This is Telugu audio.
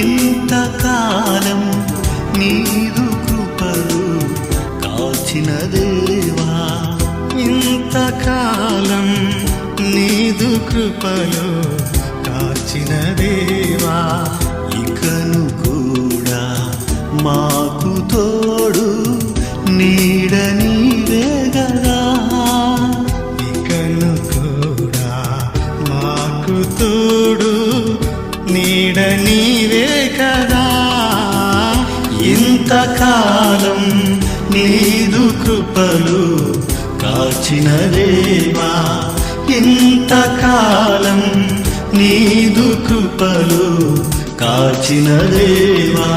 ఇంతకాలం నీదు కృపలు కాచిన దేవా, ఇంతకాలం నీదు కృపలు కాచిన దేవా, ఇకను కూడా మాకు తోడు నీడ నీవే గదా, ఇకను కూడా మాకు తోడు నీడ నీవే కదా. ఇంతకాలం నీదు కృపలు కాచిన దేవా, ఇంతకాలం నీదు కృపలు కాచిన దేవా.